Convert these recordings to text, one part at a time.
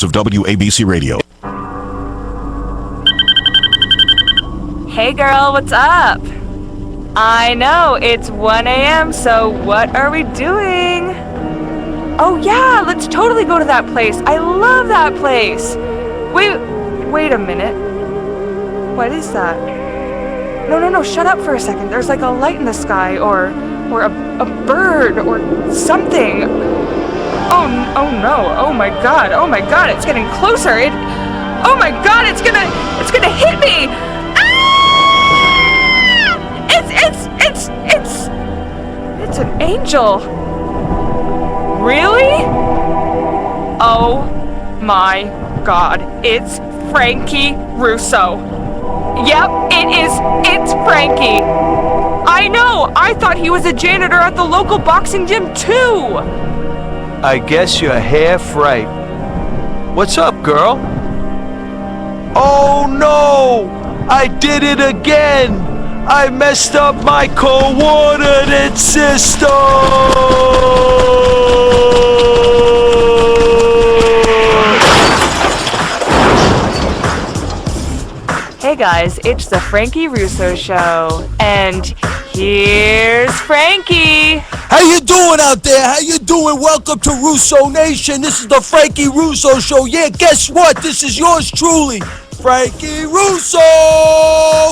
of WABC Radio. Hey girl, what's up? I know, it's 1 a.m., so what are we doing? Oh yeah, let's totally go to that place. I love that place. Wait a minute. What is that? No, shut up for a second. There's like a light in the sky, or a bird, or something. Oh no, oh my god, it's getting closer. Oh my god, it's gonna hit me! Ah! It's an angel. Really? Oh my god, it's Frankie Russo. Yep, it's Frankie. I know, I thought he was a janitor at the local boxing gym too. I guess you're half right. What's up, girl? Oh no! I did it again! I messed up my coordinate system! Hey guys, it's the Frankie Russo Show, and here's Frankie! How you doing out there? How you doing? Welcome to Russo Nation. This is the Frankie Russo Show. Yeah, guess what? This is yours truly, Frankie Russo!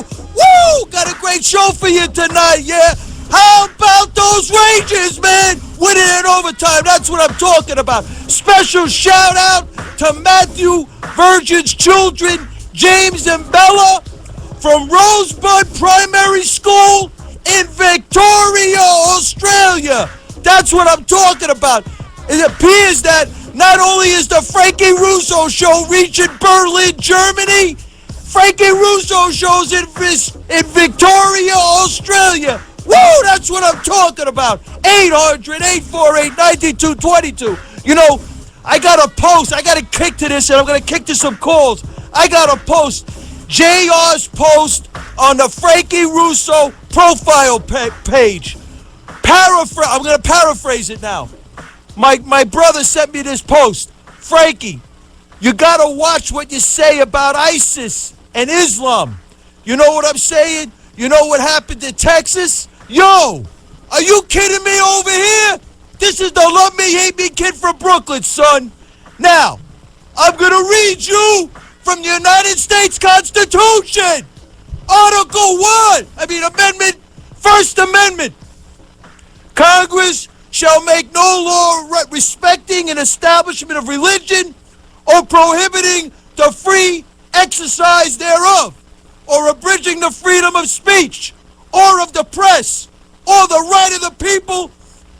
Woo! Got a great show for you tonight, yeah? How about those Rangers, man? Winning in overtime, that's what I'm talking about. Special shout out to Matthew Virgin's children, James and Bella, from Rosebud Primary School in Victoria, Australia. That's what I'm talking about. It appears that not only is the Frankie Russo Show reaching Berlin, Germany, Frankie Russo Show's in Victoria, Australia. Woo, that's what I'm talking about. 800-848-9222. You know, I got a post. I got to kick to this, and I'm going to kick to some calls. I got a post. JR's post on the Frankie Russo profile page. I'm going to paraphrase it now. My brother sent me this post. Frankie, you got to watch what you say about ISIS and Islam. You know what I'm saying? You know what happened in Texas? Yo, are you kidding me over here? This is the love me, hate me kid from Brooklyn, son. Now, I'm going to read you from the United States Constitution. Article 1, Amendment, First Amendment. Congress shall make no law respecting an establishment of religion or prohibiting the free exercise thereof, or abridging the freedom of speech, or of the press, or the right of the people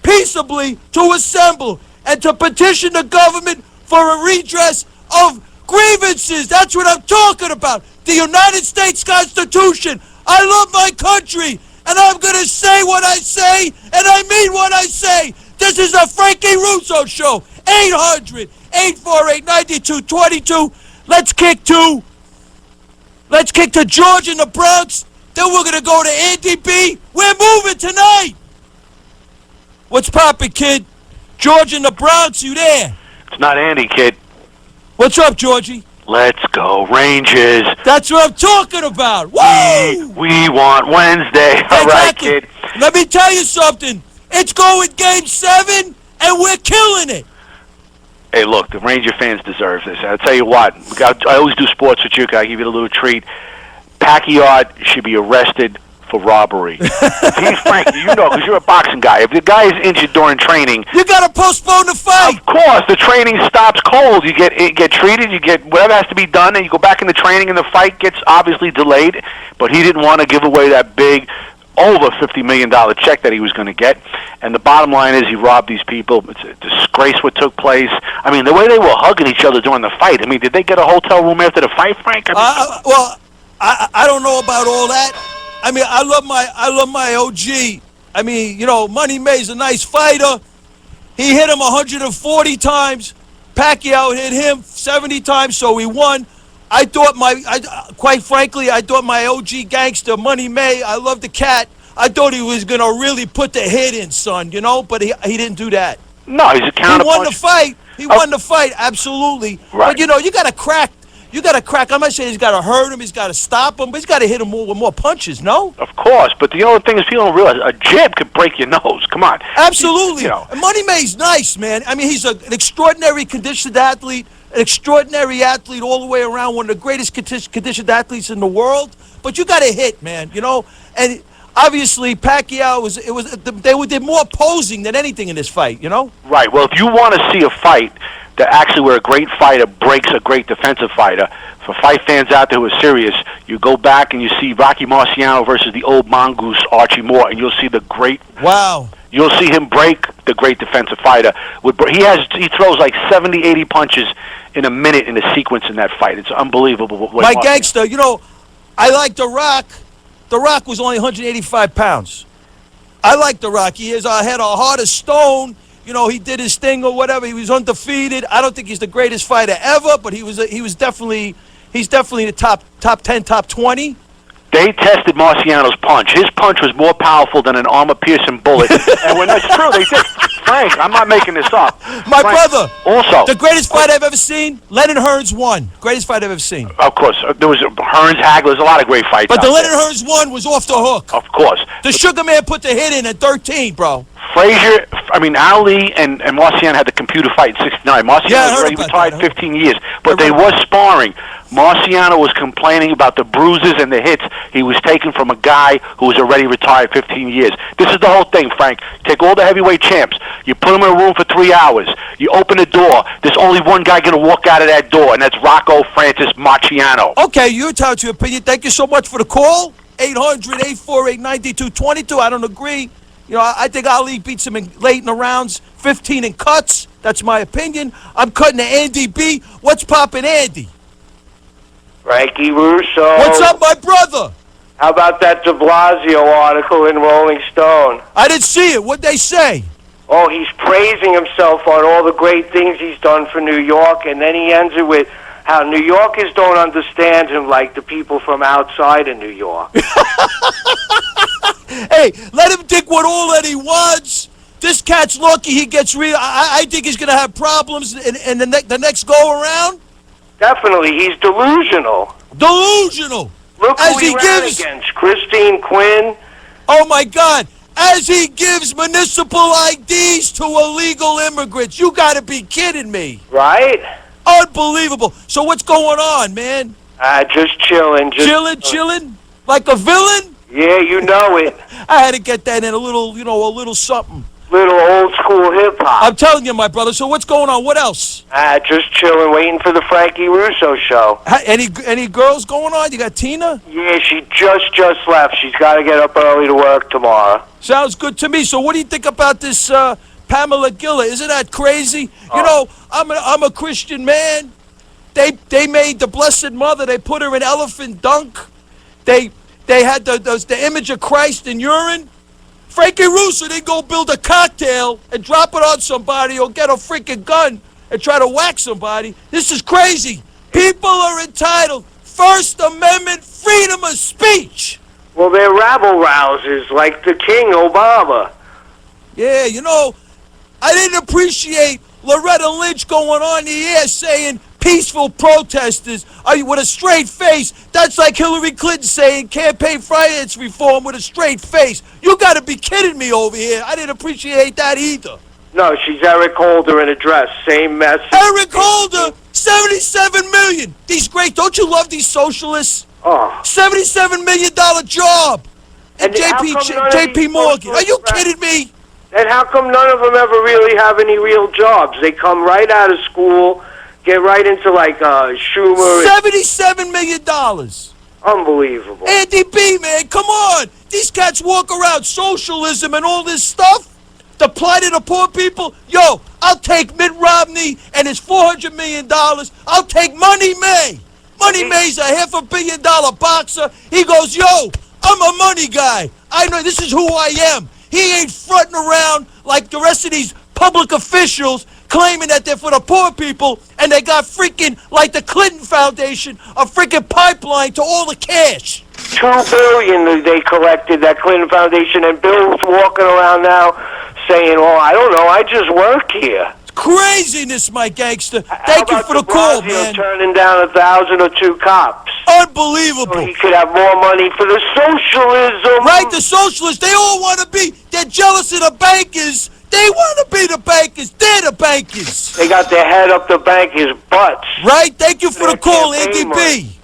peaceably to assemble and to petition the government for a redress of grievances. That's what I'm talking about. The United States Constitution. I love my country, and I'm going to say what I say, and I mean what I say. This is the Frankie Russo Show. 800-848-9222. Let's kick to George in the Bronx. Then we're going to go to Andy B. We're moving tonight. What's poppin', kid? George in the Bronx, you there? It's not Andy, kid. What's up, Georgie? Let's go, Rangers. That's what I'm talking about. Woo! We want Wednesday. All right, kid. Let me tell you something. It's going Game 7, and we're killing it. Hey, look, the Ranger fans deserve this. I'll tell you what. I always do sports with you. I give you a little treat. Pacquiao should be arrested for robbery. He's Frankie, you know, because you're a boxing guy. If the guy is injured during training, you got to postpone the fight. Of course, the training stops cold. You get treated, you get whatever has to be done, and you go back into training, and the fight gets obviously delayed. But he didn't want to give away that big, over $50 million check that he was going to get. And the bottom line is he robbed these people. It's a disgrace what took place. I mean, the way they were hugging each other during the fight. I mean, did they get a hotel room after the fight, Frank? I don't know about all that. I mean, I love my OG. I mean, you know, Money May's a nice fighter. He hit him 140 times. Pacquiao hit him 70 times, so he won. Quite frankly, I thought my OG gangster, Money May, I love the cat. I thought he was going to really put the hit in, son, you know, but he didn't do that. No, he's a counterpunch. He won the fight. He won the fight, absolutely. Right. But, you know, you got to crack. You got to crack. I'm not saying he's got to hurt him. He's got to stop him. But he's got to hit him with more punches, no? Of course. But the only thing is people don't realize a jab could break your nose. Come on. Absolutely. You know. And Money May's nice, man. I mean, he's an extraordinary conditioned athlete, an extraordinary athlete all the way around, one of the greatest conditioned athletes in the world. But you got to hit, man, you know? And obviously, Pacquiao did more posing than anything in this fight, you know? Right. Well, if you want to see a fight that actually where a great fighter breaks a great defensive fighter, for fight fans out there who are serious, you go back and you see Rocky Marciano versus the old mongoose Archie Moore, and you'll see the great. Wow. You'll see him break the great defensive fighter. He throws like 70, 80 punches in a minute in a sequence in that fight. It's unbelievable. My gangster, you know, I like The Rock. The Rock was only 185 pounds. I like The Rock. He had a heart of stone. You know, he did his thing or whatever. He was undefeated. I don't think he's the greatest fighter ever, but he's definitely the top 10, top 20. They tested Marciano's punch. His punch was more powerful than an armor-piercing bullet. And when that's true, they did. Frank, I'm not making this up. My Frank, brother. Also. The greatest fight I've ever seen, Leonard Hearns won. Greatest fight I've ever seen. Of course. There was Hearns, Hagler. There's a lot of great fights. But the out Leonard there. Hearns one was off the hook. Of course. The Sugar Man put the hit in at 13, bro. Ali and Marciano had the computer fight in 69. Marciano was already retired 15 years, but they were sparring. Marciano was complaining about the bruises and the hits he was taking from a guy who was already retired 15 years. This is the whole thing, Frank. Take all the heavyweight champs. You put them in a room for 3 hours. You open the door. There's only one guy going to walk out of that door, and that's Rocco Francis Marciano. Okay, you're entitled to your opinion. Thank you so much for the call. 800-848-9222. I don't agree. You know, I think Ali beats him late in the rounds, 15 in cuts. That's my opinion. I'm cutting to Andy B. What's poppin', Andy? Frankie Russo. What's up, my brother? How about that de Blasio article in Rolling Stone? I didn't see it. What'd they say? Oh, he's praising himself on all the great things he's done for New York, and then he ends it with how New Yorkers don't understand him like the people from outside of New York. Hey, let him think what all that he wants. This cat's lucky he gets real. I think he's going to have problems in the next go-around. Definitely, he's delusional. Delusional. Look who he ran against, Christine Quinn. Oh, my God. As he gives municipal IDs to illegal immigrants. You got to be kidding me. Right? Unbelievable. So what's going on, man? Just chilling. Chilling? Like a villain? Yeah, you know it. I had to get that in a little something. Little old school hip hop. I'm telling you, my brother. So what's going on? What else? Just chilling, waiting for the Frankie Russo show. Any girls going on? You got Tina? Yeah, she just left. She's got to get up early to work tomorrow. Sounds good to me. So what do you think about this Pamela Gilla? Isn't that crazy? Oh. You know, I'm a Christian man. They made the Blessed Mother. They put her in elephant dunk. They had the image of Christ in urine. Frankie Russo, they go build a cocktail and drop it on somebody or get a freaking gun and try to whack somebody. This is crazy. People are entitled. First Amendment freedom of speech. Well, they're rabble-rousers like the King Obama. Yeah, you know, I didn't appreciate Loretta Lynch going on the air saying peaceful protesters with a straight face. That's like Hillary Clinton saying campaign finance reform with a straight face. You got to be kidding me over here. I didn't appreciate that either. No, she's Eric Holder in a dress. Same message. Eric Holder, 77 million. These great. Don't you love these socialists? Oh. $77 million job. And JP Morgan. Are you kidding me? And how come none of them ever really have any real jobs? They come right out of school, get right into like Schumer. $77 million. Unbelievable. Andy B, man, come on. These cats walk around socialism and all this stuff. The plight of the poor people. Yo, I'll take Mitt Romney and his $400 million. I'll take Money May. Money May's a $500 million boxer. He goes, yo, I'm a money guy. I know this is who I am. He ain't fronting around like the rest of these public officials claiming that they're for the poor people, and they got freaking, like the Clinton Foundation, a freaking pipeline to all the cash. $2 billion they collected, that Clinton Foundation, and Bill's walking around now saying, well, I don't know, I just work here. It's Craziness, my gangster. How Thank you about for the de call, Blasio man. turning down 1,000 or 2 cops? So Unbelievable. he could have more money for the socialism. Right, the socialists, they all want to be, they're jealous of the bankers. They want to be the bankers. They're the bankers. They got their head up the bankers' butts. Right? Thank you for the call, Andy campaign B. money.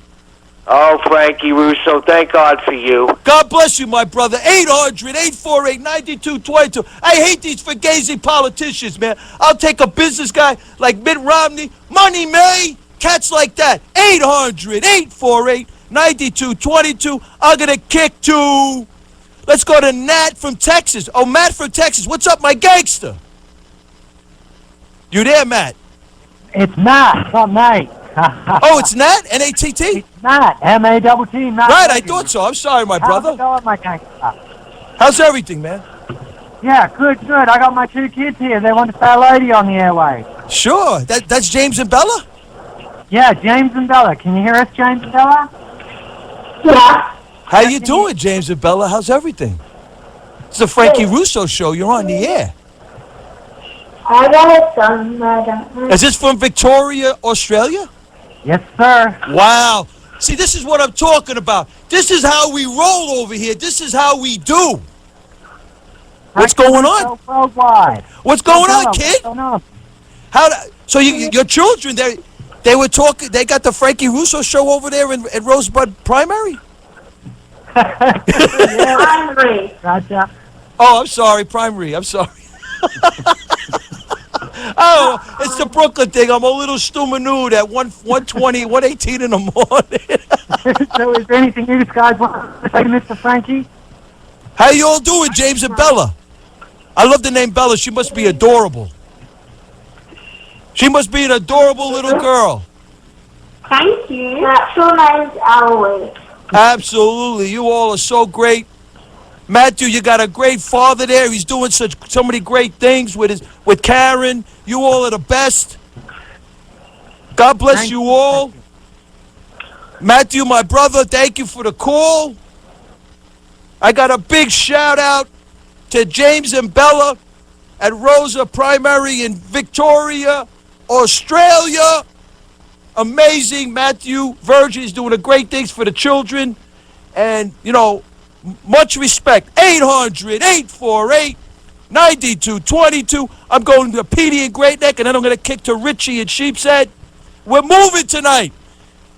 Oh, Frankie Russo, thank God for you. God bless you, my brother. 800-848-9222. I hate these fugazi politicians, man. I'll take a business guy like Mitt Romney, Money May, cats like that. 800-848-9222. I'm going to kick to, let's go to Nat from Texas. Oh, Matt from Texas. What's up, my gangster? You there, Matt? It's Matt, not Nate. Oh, it's Nat? N-A-T-T? It's Matt, M-A-T-T, Matt. Right, I thought so. I'm sorry, my brother. How's it going, my gangster? How's everything, man? Yeah, good. I got my 2 kids here. They want to say hello to you on the airway. Sure. That's James and Bella? Yeah, James and Bella. Can you hear us, James and Bella? Yeah. How you doing, James and Bella? How's everything? It's the Frankie Russo show. You're on the air. I got a son, I don't know. Is this from Victoria, Australia? Yes, sir. Wow. See, this is what I'm talking about. This is how we roll over here. This is how we do. What's going on? Worldwide. What's going on, kid? What's going on? So your children, they were talking. They got the Frankie Russo show over there in Rosebud Primary. Hungry. Gotcha. Oh, I'm sorry, Primary. I'm sorry. Oh, it's the Brooklyn thing. I'm a little stu-manooed at 1:20, 1:18 in the morning. So is there anything you guys want to say to Mr. Frankie? How you all doing, James and Bella? I love the name Bella. She must be adorable. She must be an adorable little girl. Thank you. That's so nice always. Absolutely. You all are so great. Matthew, you got a great father there. He's doing so many great things with Karen. You all are the best. God bless you all. Matthew, my brother, thank you for the call. I got a big shout out to James and Bella at Rosa Primary in Victoria, Australia. Amazing. Matthew Virgin is doing great things for the children. And, much respect. 800-848-9222. I'm going to Petey in Great Neck, and then I'm going to kick to Richie in Sheepshead. We're moving tonight.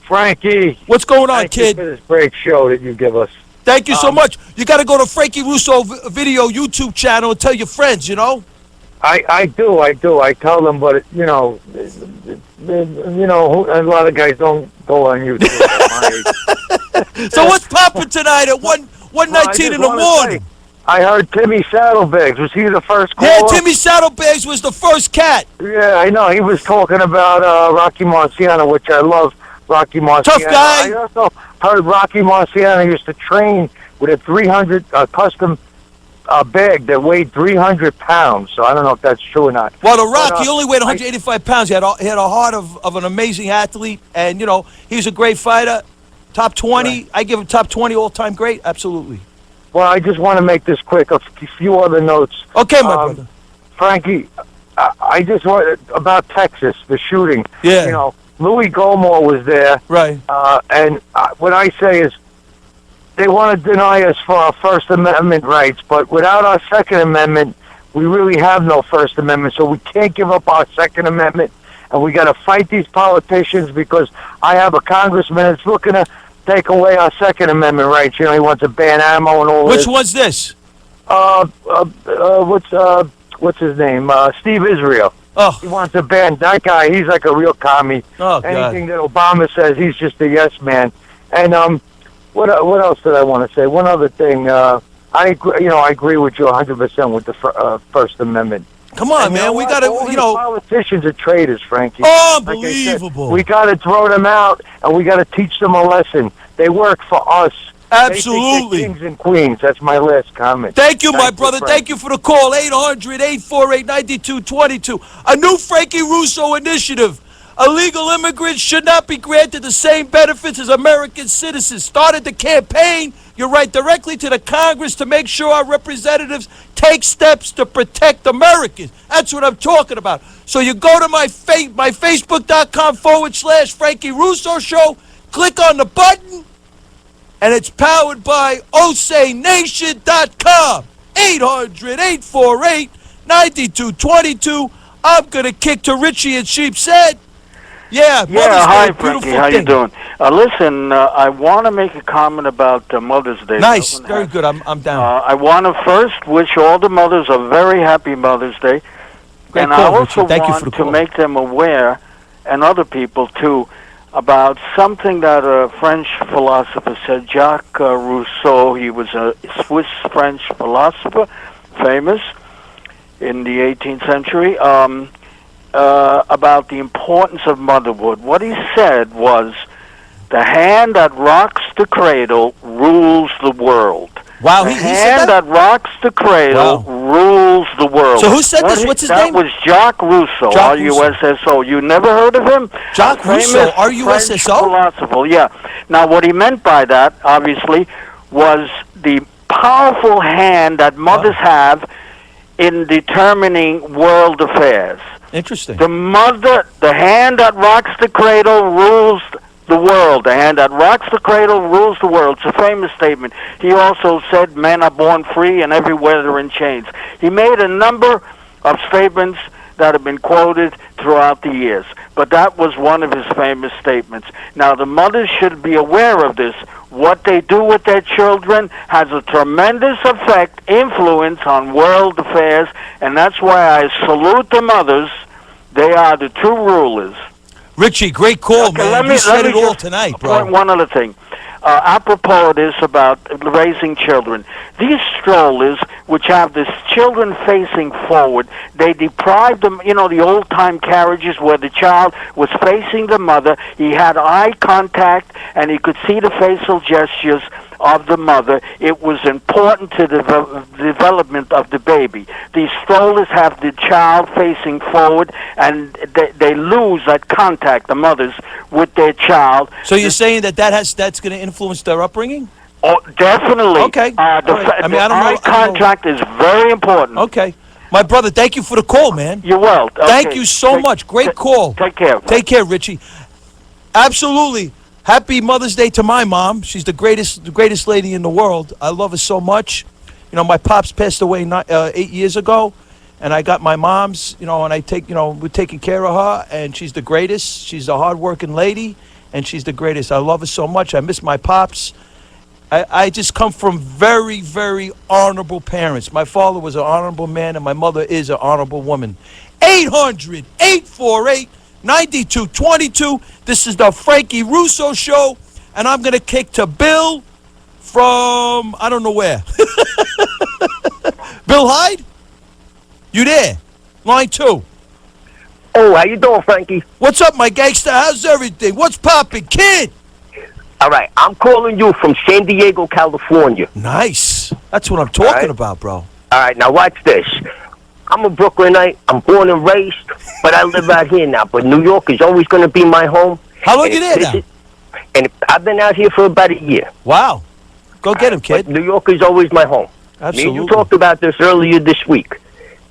Frankie. What's going on, thank kid? you for this great show that you give us. Thank you so much. You got to go to Frankie Russo video YouTube channel and tell your friends, I do. I tell them, but, a lot of guys don't go on YouTube. So what's popping tonight at 1:19 in the morning? I heard Timmy Saddlebags. Was he the first caller? Yeah, Timmy Saddlebags was the first cat. Yeah, I know. He was talking about Rocky Marciano, which I love. Rocky Marciano. Tough guy. I also heard Rocky Marciano used to train with a 300 custom bag that weighed 300 pounds. So I don't know if that's true or not. Well, The Rock, he only weighed 185 pounds. He had a heart of an amazing athlete, and he was a great fighter. Top 20. Right. I give him top 20 all-time great. Absolutely. Well, I just want to make this quick. A few other notes. Okay, my brother. Frankie, I just want about Texas, the shooting. Yeah. Louis Gomor was there. Right. And what I say is they want to deny us for our First Amendment rights, but without our Second Amendment, we really have no First Amendment, so we can't give up our Second Amendment, and we got to fight these politicians because I have a congressman that's looking to take away our Second Amendment rights. He wants to ban ammo and all this. Which one's this? What's his name? Steve Israel. Oh. He wants to ban that guy. He's like a real commie. Oh, God. Anything that Obama says, he's just a yes man. And what else did I want to say? One other thing. I agree with you 100% with the First Amendment. Come on, man. We got to, politicians are traitors, Frankie. Unbelievable. Like we got to throw them out, and we got to teach them a lesson. They work for us. Absolutely. They think they're kings and queens. That's my last comment. Thank you, my brother. Thank you for the call. 800-848-9222. A new Frankie Russo initiative. Illegal immigrants should not be granted the same benefits as American citizens. Started the campaign. You write directly to the Congress to make sure our representatives take steps to protect Americans. That's what I'm talking about. So you go to my Facebook.com/Frankie Russo Show, click on the button, and it's powered by OSayNation.com. 800-848-9222. I'm going to kick to Richie and Sheepshead. Yeah, Yeah, hi, Frankie. How you doing? Listen, I want to make a comment about Mother's Day. Nice, very good. I'm down. I want to first wish all the mothers a very happy Mother's Day. Great and call, I also Richie. Thank you for want the to call. make them aware, and other people too, about something that a French philosopher said, Jacques Rousseau. He was a Swiss-French philosopher, famous in the 18th century, about the importance of motherhood. What he said was, the hand that rocks the cradle rules the world. Wow, The he hand said that? rocks the cradle rules the world. So who said this? What's his name? That was Jacques Rousseau, Jacques R-U-S-S-O. You never heard of him? Jacques Rousseau, Famous R-U-S-S-O? French philosopher, yeah. Now, what he meant by that, obviously, was the powerful hand that mothers have in determining world affairs. Interesting. The hand that rocks the cradle rules the world. The hand that rocks the cradle rules the world. It's a famous statement. He also said men are born free and everywhere they're in chains. He made a number of statements that have been quoted throughout the years, but that was one of his famous statements. Now, the mothers should be aware of this. What they do with their children has a tremendous influence on world affairs, and that's why I salute the mothers. They are the true rulers. Richie, great call, Okay, man. You said it all tonight, bro. One other thing. Apropos of this about raising children. These strollers, which have the children facing forward, they deprive them, the old-time carriages where the child was facing the mother. He had eye contact, and he could see the facial gestures of the mother. It was important to the development of the baby. These strollers have the child facing forward, and they lose that contact, the mothers, with their child. So you're saying that's going to influence their upbringing? Oh, definitely. Okay. The eye contact is very important. Okay. My brother, thank you for the call, man. You're welcome. Thank you so much. Great call. Take care. Take care, Richie. Absolutely. Happy Mother's Day to my mom. She's the greatest lady in the world. I love her so much. My pops passed away 8 years ago, and I got my mom's, and we're taking care of her, and she's the greatest. She's a hard-working lady, and she's the greatest. I love her so much. I miss my pops. I just come from very, very honorable parents. My father was an honorable man, and my mother is an honorable woman. 800-848-9222. This is the Frankie Russo Show, and I'm going to kick to Bill from, I don't know where. Bill Hyde? You there? Line 2. Oh, how you doing, Frankie? What's up, my gangster? How's everything? What's poppin', kid? All right, I'm calling you from San Diego, California. Nice. That's what I'm talking about, bro. All right, now watch this. I'm a Brooklynite. I'm born and raised, but I live out here now. But New York is always going to be my home. How long you there now? And I've been out here for about a year. Wow. Go get him, kid. But New York is always my home. Absolutely. Me and you talked about this earlier this week.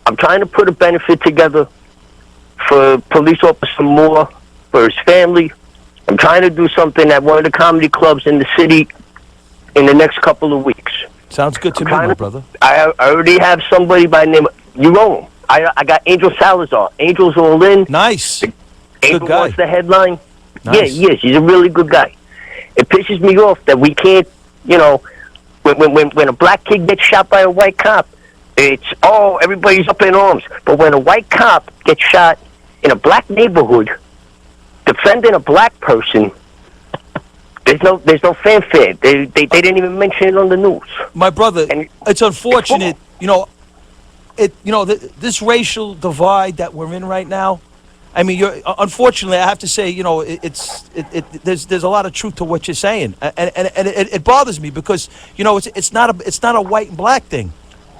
I'm trying to put a benefit together for Police Officer Moore, for his family. I'm trying to do something at one of the comedy clubs in the city in the next couple of weeks. Sounds good to me, my brother. I already have somebody by the name of, you know him. I got Angel Salazar. Angel's all in. Nice. Angel Good guy. wants the headline. Nice. Yeah, he is. He's a really good guy. It pisses me off that we can't, when a black kid gets shot by a white cop, it's, everybody's up in arms. But when a white cop gets shot in a black neighborhood, defending a black person, there's no fanfare. They didn't even mention it on the news. My brother, it's unfortunate, this racial divide that we're in right now. I mean, unfortunately, I have to say, there's a lot of truth to what you're saying, and it bothers me because it's not a white and black thing.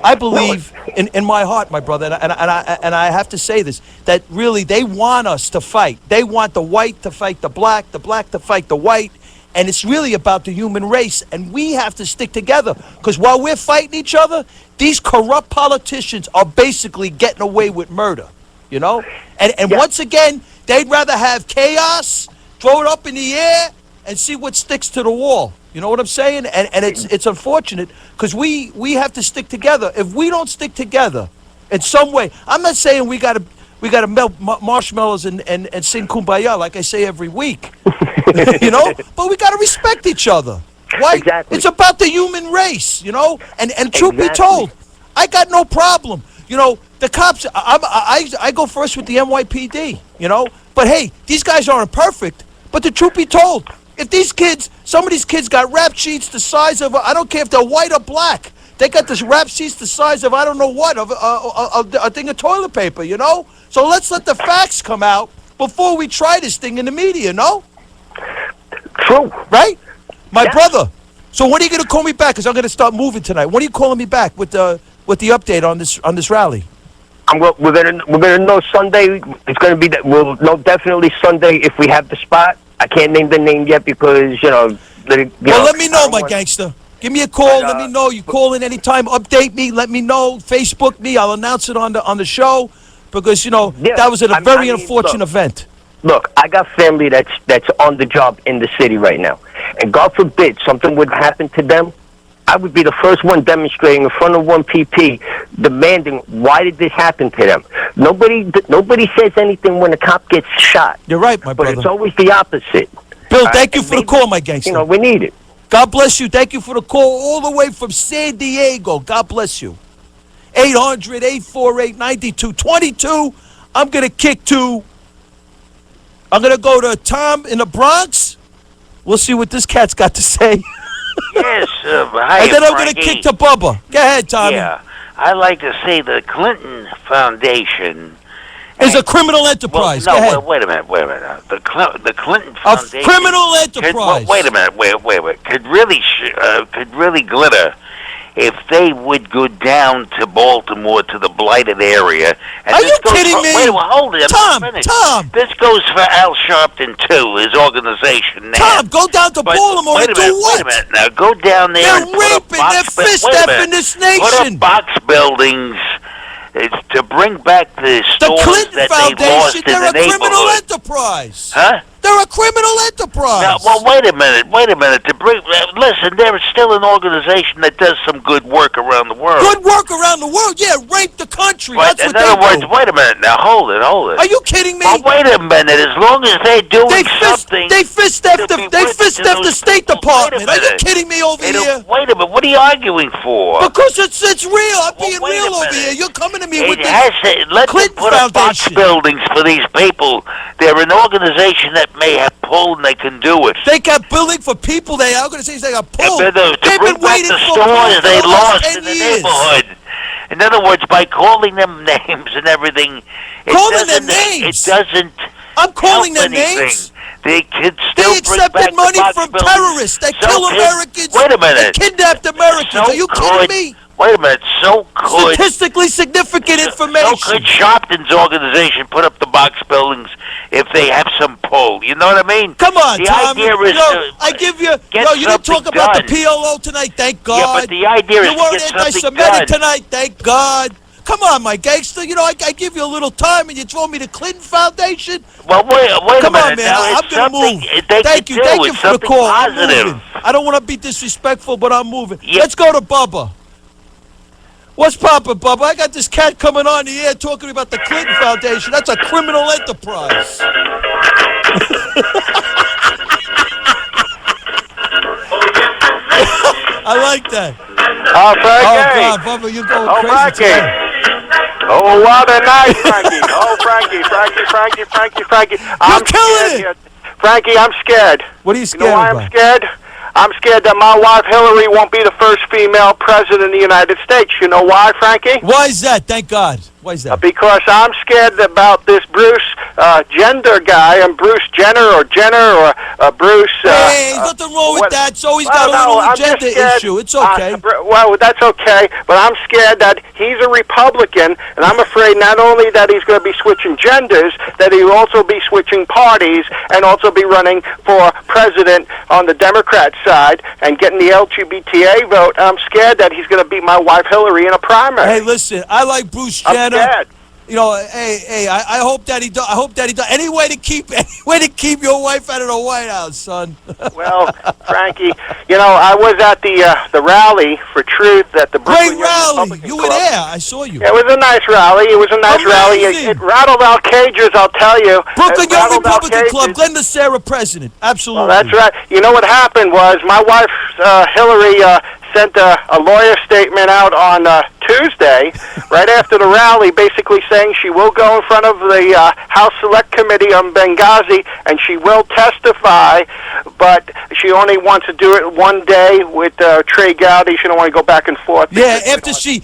I believe in my heart, my brother, and I have to say this, that really they want us to fight. They want the white to fight the black to fight the white, and it's really about the human race, and we have to stick together, because while we're fighting each other, these corrupt politicians are basically getting away with murder, you know? And once again, they'd rather have chaos, throw it up in the air, and see what sticks to the wall. You know what I'm saying? And it's unfortunate because we have to stick together. If we don't stick together in some way, I'm not saying we gotta melt marshmallows and sing Kumbaya like I say every week. You know? But we gotta respect each other. Why? Exactly. It's about the human race, you know? And truth be told, I got no problem. You know, the cops, I go first with the NYPD, you know? But hey, these guys aren't perfect. But the truth be told, if these kids, some of these kids got rap sheets the size of, I don't care if they're white or black. They got this rap sheets the size of, I don't know what, of a thing of toilet paper, you know? So let's let the facts come out before we try this thing in the media, no? True. Right? My brother. So when are you going to call me back? Because I'm going to start moving tonight. When are you calling me back with the update on this rally? We're gonna know Sunday. It's gonna be that we'll know definitely Sunday if we have the spot. I can't name the name yet because let me know, my gangster. Give me a call. Let me know. You call in anytime. Update me. Let me know. Facebook me. I'll announce it on the show because that was a very unfortunate event. Look, I got family that's on the job in the city right now, and God forbid something would happen to them. I would be the first one demonstrating in front of 1PP, demanding why did this happen to them. Nobody says anything when a cop gets shot. You're right, my brother. But it's always the opposite. Bill, thank you for the call, my gangster. We need it. God bless you. Thank you for the call all the way from San Diego. God bless you. 800-848-9222. I'm going to go to Tom in the Bronx. We'll see what this cat's got to say. Yes, hi, and then I'm going to Frankie. kick to Bubba. Go ahead, Tommy. Yeah, I'd like to say the Clinton Foundation is a criminal enterprise. Well, no, Go ahead. wait a minute. The Clinton A Foundation. criminal enterprise. Wait a minute. Wait. Could really glitter if they would go down to Baltimore to the blighted area. And Are this you goes kidding for, me? Wait, well, hold it. Tom. This goes for Al Sharpton too, his organization. Now. Tom, go down to Baltimore and do what? Wait a minute. Now go down there. They're and put raping. They're fist-effing this nation. Put up box buildings. It's to bring back the stores Clinton that Foundation, they lost in they're the a criminal neighborhood. enterprise. Huh? They're a criminal enterprise. Now, well, wait a minute. Listen, they're still an organization that does some good work around the world. Good work around the world? Yeah, rape the country. But That's in what other they words, do. wait a minute. Now, hold it. Are you kidding me? Well, wait a minute. As long as they're doing something... They fist the State Department. Are you kidding me over here? Wait a minute. What are you arguing for? Because it's real. I'm being real over here. You're coming to me with this Let Clinton them put up box Foundation. buildings for these people. They're an organization that may have pull and they can do it. They got building for people. They are going to say they got pull. They've been waiting for stores they lost in the years. neighborhood. In other words, by calling them names and everything, it doesn't. I'm calling help them names. They could still accepted money from terrorists. They kill Americans. Wait a minute. They kidnapped Americans. Are you kidding me? Wait a minute. Statistically significant information. So could Sharpton's organization put up the box buildings if they have some pull? You know what I mean? Come on, the Tom. Idea is I give you. You didn't talk something about done. the PLO tonight. Thank God. Yeah, but the idea is you to weren't get something anti-Semitic done. tonight. Thank God. Come on, my gangster. I give you a little time, and you throw me the Clinton Foundation. Well, wait a minute. Come on, man. Now, I'm going to move. Thank you for the call. I'm moving. I don't want to be disrespectful, but I'm moving. Yeah. Let's go to Bubba. What's poppin', Bubba? I got this cat coming on the air talking about the Clinton Foundation. That's a criminal enterprise. I like that. Oh, Frankie. Oh, God, Bubba, you're going crazy Frankie. today. Oh, what a night, Frankie. Oh, Frankie. You're killing it. Frankie, I'm scared. What are you scared You know why about? I'm scared? I'm scared that my wife Hillary won't be the first female president of the United States. You know why, Frankie? Why is that? Thank God. Why is that? Because I'm scared about this Bruce Jenner guy, and Bruce Jenner or Bruce. Hey, there's nothing wrong with that. So he's got a little agenda issue. It's okay. Well, that's okay, but I'm scared that he's a Republican, and I'm afraid not only that he's going to be switching genders, that he will also be switching parties and also be running for president on the Democrat side and getting the LGBTA vote. I'm scared that he's going to beat my wife Hillary in a primary. Hey, listen, I like Bruce Jenner. I'm scared. You know, I hope that he does. I hope that he does. Any way to keep your wife out of the White House, son. Well, Frankie, you know, I was at the rally for Truth at the Brooklyn Great rally. Republican You Club. were there. I saw you. Yeah, it was a nice rally. It was a nice rally. It rattled our cages, I'll tell you. Brooklyn It Young rattled our Republican Club. cages. Glenda Sarah president. Absolutely. Well, that's right. You know what happened was my wife, Hillary, sent a lawyer statement out on Tuesday, right after the rally, basically saying she will go in front of the House Select Committee on Benghazi and she will testify, but she only wants to do it one day with Trey Gowdy. She don't want to go back and forth. Yeah, after she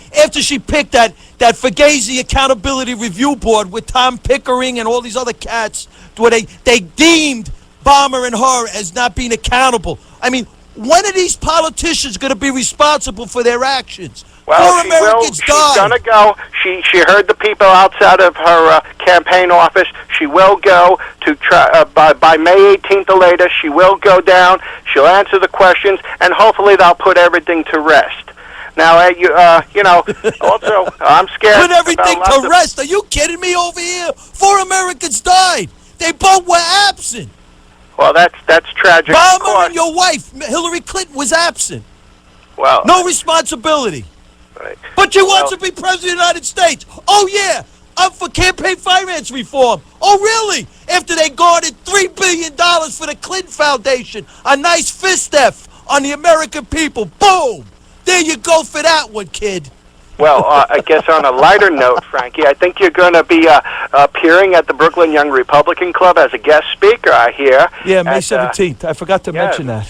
picked that Fugazi Accountability Review Board with Tom Pickering and all these other cats, where they deemed Bomber and her as not being accountable. I mean, when are these politicians going to be responsible for their actions? Well, she's gonna go. She heard the people outside of her campaign office. She will go to try by May 18th or later. She will go down. She'll answer the questions, and hopefully they'll put everything to rest. Now, you know, also I'm scared. Put everything to rest? Are you kidding me? Over here, 4 Americans died. They both were absent. Well, that's tragic. Obama and your wife, Hillary Clinton, was absent. Well, no responsibility. Right. But you want to be president of the United States. Oh, yeah. I'm for campaign finance reform. Oh, really? After they guarded $3 billion for the Clinton Foundation. A nice fist F on the American people. Boom. There you go for that one, kid. Well, I guess on a lighter note, Frankie, I think you're going to be appearing at the Brooklyn Young Republican Club as a guest speaker, I hear. Yeah, May 17th. I forgot to mention that.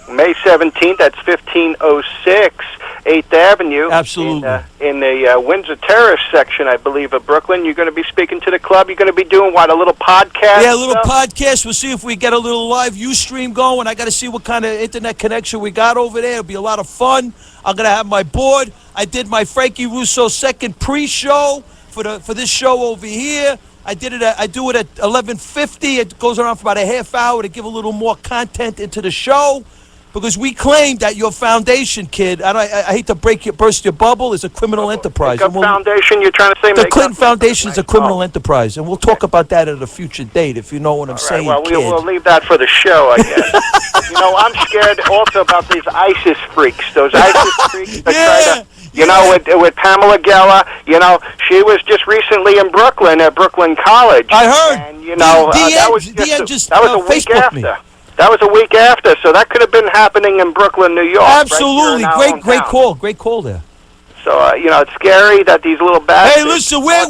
May 17th, that's 1506 8th Avenue. Absolutely. In the Windsor Terrace section, I believe, of Brooklyn. You're going to be speaking to the club. You're going to be doing, what, a little podcast? Yeah, a little podcast. We'll see if we get a little live Ustream going. I got to see what kind of internet connection we got over there. It'll be a lot of fun. I'm going to have my board. I did my Frankie Russo second pre-show for this show over here. I do it at 11:50. It goes around for about a half hour to give a little more content into the show, because we claim that your foundation, kid, I hate to burst your bubble, is a criminal enterprise. Foundation, you're trying to say? The Clinton Foundation is a criminal enterprise, and we'll talk about that at a future date, if you know what I'm saying, well, kid. we'll leave that for the show, I guess. You know, I'm scared also about these ISIS freaks. Those ISIS freaks that try to... You know, with Pamela Geller, you know, she was just recently in Brooklyn at Brooklyn College. I heard. And, you know, that was a week after. That was a week after, so that could have been happening in Brooklyn, New York. Absolutely. Great call there. So, you know, it's scary that these little bastards... Hey, listen, we're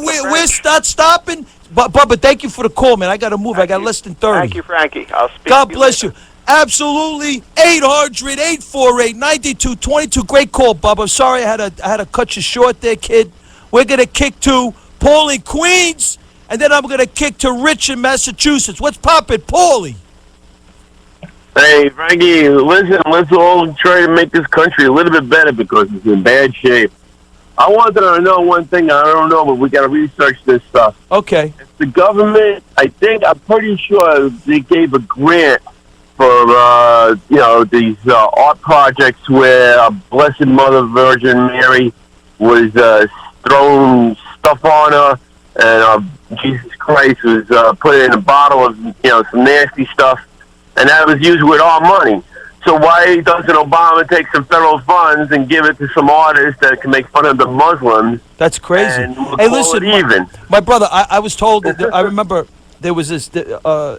not stopping. Bubba, thank you for the call, man. I got to move. I got less than 30. Thank you, Frankie. I'll speak God to you bless later. you. Absolutely. 800-848-9222. Great call, Bubba. I'm sorry I had to cut you short there, kid. We're going to kick to Paul in Queens, and then I'm going to kick to Rich in Massachusetts. What's poppin', Paulie? Hey, Frankie, listen, let's all try to make this country a little bit better because it's in bad shape. I wanted to know one thing. I don't know, but we got to research this stuff. Okay. It's the government, I'm pretty sure they gave a grant for, these art projects where Blessed Mother Virgin Mary was throwing stuff on her, and Jesus Christ was put in a bottle of, some nasty stuff, and that was used with our money. So why doesn't Obama take some federal funds and give it to some artists that can make fun of the Muslims? That's crazy. And we'll Hey, call listen, it even. my brother, I was told, that I remember there was this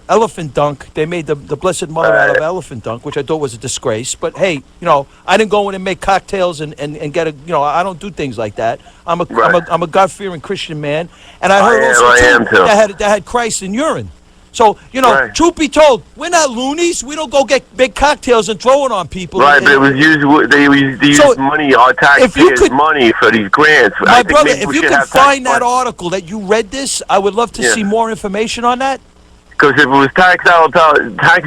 elephant dunk. They made the Blessed Mother out of elephant dunk, which I thought was a disgrace. But hey, I didn't go in and make cocktails and get I don't do things like that. I'm a God-fearing Christian man, and I heard also I am too. that had Christ in urine. So, Right. truth be told, we're not loonies. We don't go get big cocktails and throw it on people. Right, but it was used. They used money, our taxpayers' money for these grants. My brother, if you could find that article that you read this, I would love to see more information on that. Because if it was tax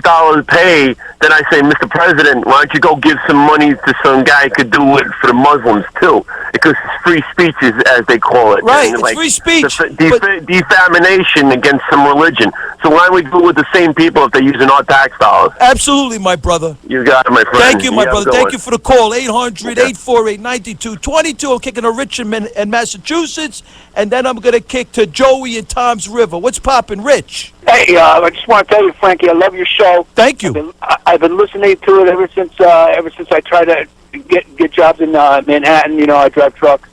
dollars paid, then I say, Mr. President, why don't you go give some money to some guy who could do it for the Muslims too? Because it's free speech, as they call it. Right, and it's free speech. Defamation against some religion. So why don't we do it with the same people if they're using our tax dollars? Absolutely, my brother. You got it, my friend. Thank you, my brother. Thank you for the call. 800-848-9222. I'm kicking to Richmond and Massachusetts, and then I'm going to kick to Joey and Tom's River. What's poppin', Rich? Hey, I just want to tell you, Frankie, I love your show. Thank you. I've been listening to it ever since I tried to get jobs in Manhattan. I drive trucks.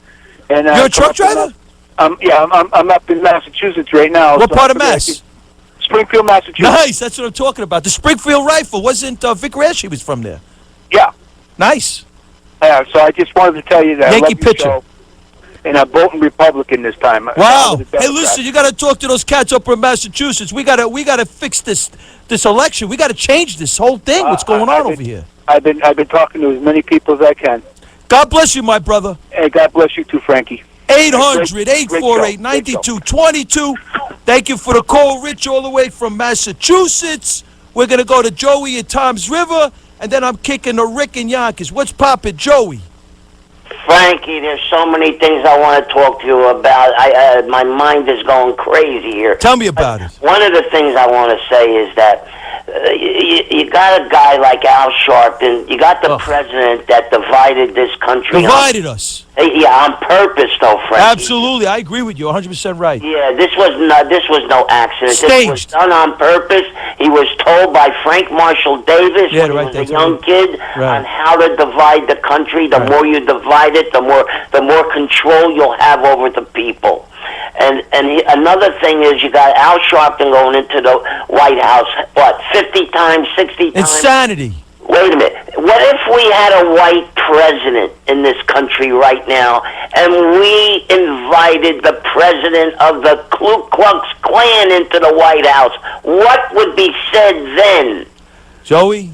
And you're a truck driver? I'm up in Massachusetts right now. What part of Mass? Springfield, Massachusetts. Nice, that's what I'm talking about. The Springfield Rifle. Wasn't Vic Rashi was from there? Yeah. Nice. Yeah, so I just wanted to tell you that Yankee I love your pitcher. show. And I'm voting Republican this time. Wow. Hey, listen, you got to talk to those cats up in Massachusetts. We got to fix this election. We got to change this whole thing. What's going on over here? I've been talking to as many people as I can. God bless you, my brother. Hey, God bless you too, Frankie. 800-848-9222. Thank you for the call, Rich, all the way from Massachusetts. We're going to go to Joey at Tom's River, and then I'm kicking to Rick and Yonkers. What's poppin', Joey? Frankie, there's so many things I want to talk to you about. My mind is going crazy here. Tell me about it. One of the things I want to say is that you got a guy like Al Sharpton. You got the president that divided this country. Divided us. Yeah, on purpose, though, Frankie. Absolutely, I agree with you. 100% right. Yeah, this was no accident. Staged. This was done on purpose. He was told by Frank Marshall Davis when he was a young kid on how to divide the country. The more you divide it, the more control you'll have over the people. And another thing is you got Al Sharpton going into the White House, 50 times, 60 times? Insanity. Wait a minute. What if we had a white president in this country right now, and we invited the president of the Ku Klux Klan into the White House? What would be said then? Joey,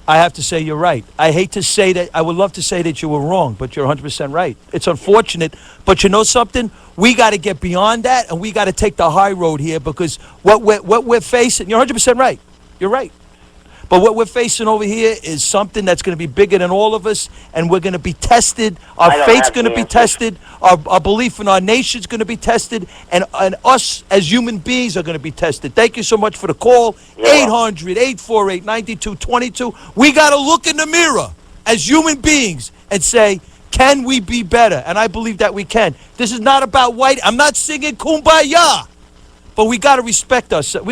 I have to say you're right. I hate to say that. I would love to say that you were wrong, but you're 100% right. It's unfortunate, but you know something? We got to get beyond that, and we got to take the high road here, because what we're facing, you're 100% right. You're right. But what we're facing over here is something that's going to be bigger than all of us, and we're going to be tested. Our faith's going to be tested. Our belief in our nation's going to be tested, and us as human beings are going to be tested. Thank you so much for the call. 800-848-9222. We got to look in the mirror as human beings and say, can we be better? And I believe that we can. This is not about white. I'm not singing Kumbaya, but we got to respect ourselves.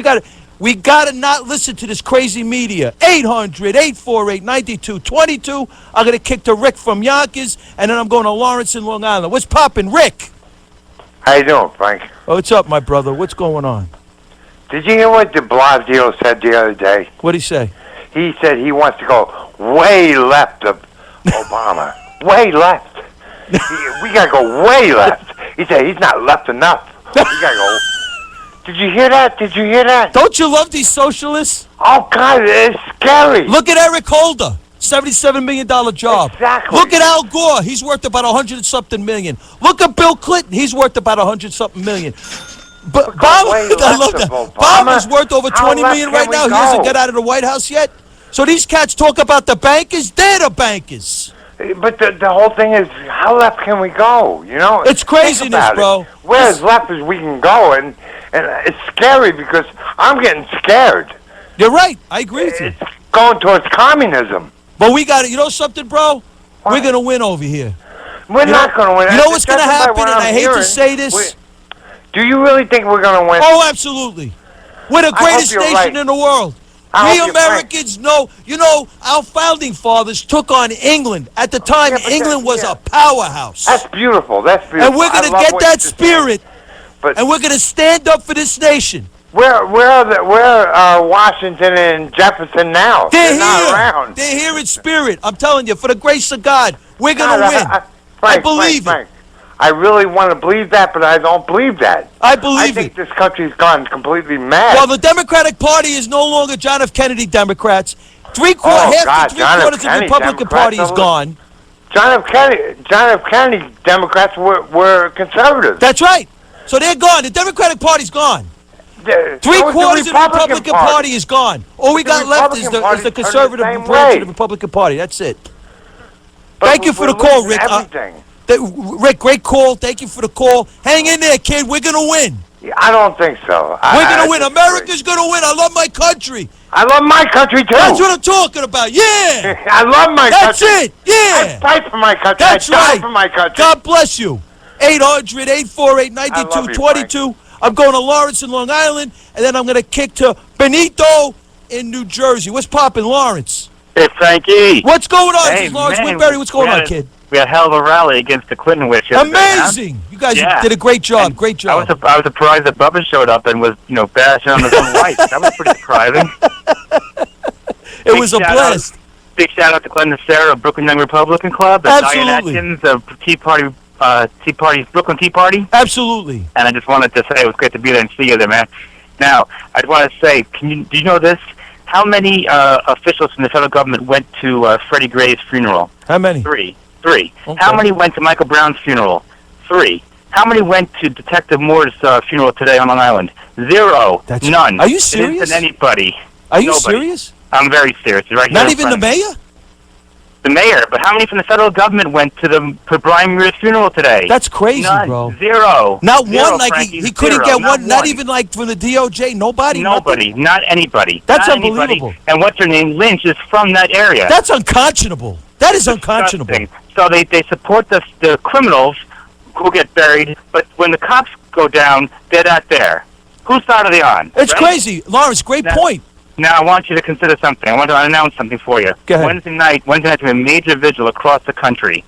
We got to not listen to this crazy media. 800-848-9222. I'm going to kick to Rick from Yonkers, and then I'm going to Lawrence in Long Island. What's poppin', Rick? How you doing, Frank? Oh, what's up, my brother? What's going on? Did you hear what de Blasio said the other day? What'd he say? He said he wants to go way left of Obama. Way left. We got to go way left. He said he's not left enough. We got to go... Did you hear that? Did you hear that? Don't you love these socialists? Oh, God, it's scary. Look at Eric Holder, $77 million job. Exactly. Look at Al Gore. He's worth about 100-something million. Look at Bill Clinton. He's worth about 100-something million. But I love that. Obama's worth over 20 million right now. He hasn't got out of the White House yet. So these cats talk about the bankers. They're the bankers. But the whole thing is, how left can we go? You know, it's craziness, bro. We're as left as we can go, and it's scary because I'm getting scared. You're right. I agree with you. It's going towards communism. But we got to, you know something, bro? What? We're going to win over here. We're not going to win. You know what's going to happen, and I hate to say this. Do you really think we're going to win? Oh, absolutely. We're the greatest nation in the world. We Americans know, you know, our founding fathers took on England. At the time, England was a powerhouse. That's beautiful. That's beautiful. And we're going to get that spirit, and we're going to stand up for this nation. Where are Washington and Jefferson now? They're not here. Around. They're here in spirit. I'm telling you, for the grace of God, we're going to win. I believe it. I really want to believe that, but I don't believe that. I believe I think this country's gone completely mad. Well, the Democratic Party is no longer John F. Kennedy Democrats. Half to three-quarters of the Republican Party is gone. John F. Kennedy Democrats were conservative. That's right. So they're gone. The Democratic Party's gone. Three-quarters of the Republican Party is gone. All we got left is the conservative branch of the Republican Party. That's it. Thank you for the call, Rick. Rick, great call. Thank you for the call. Hang in there, kid. We're going to win. I don't think so. We're going to win. America's going to win. I love my country. I love my country, too. That's what I'm talking about. Yeah. I love my country. That's it. Yeah. I fight for my country. That's I die right. for my country. God bless you. 800-848-9222. I'm going to Lawrence in Long Island, and then I'm going to kick to Benito in New Jersey. What's poppin', Lawrence? It's Frankie. What's going on? Hey, This is Lawrence man, Woodbury. What's going on, kid? We had a hell of a rally against the Clinton witch. Amazing! You guys did a great job. Great job. I was surprised that Bubba showed up and was, bashing on his own wife. That was pretty surprising. It was a blast. Big shout out to Glenda Sarah of Brooklyn Young Republican Club. Absolutely. Diane Atkins of Brooklyn Tea Party. Absolutely. And I just wanted to say it was great to be there and see you there, man. Now, I just want to say, do you know this? How many officials from the federal government went to Freddie Gray's funeral? How many? Three. Okay. How many went to Michael Brown's funeral? 3. How many went to Detective Moore's funeral today on Long Island? 0. None. Are you serious? It isn't anybody. Are you Nobody. serious? I'm very serious. Right Not here even the mayor? The mayor. But how many from the federal government went to Brian Muir's funeral today? That's crazy, None. bro. 0. Not 0, one, like Frankie, he couldn't 0. get one, not even like from the DOJ, nobody? Nobody, nothing? not anybody. That's not unbelievable. Anybody. And what's her name? Lynch is from that area. That's unconscionable. That is unconscionable. So they support the criminals who get buried, but when the cops go down, they're not there. Whose side are they on? It's crazy. Lawrence, great point. Now, I want you to consider something. I want to announce something for you. Go ahead. Wednesday night, we have a major vigil across the country.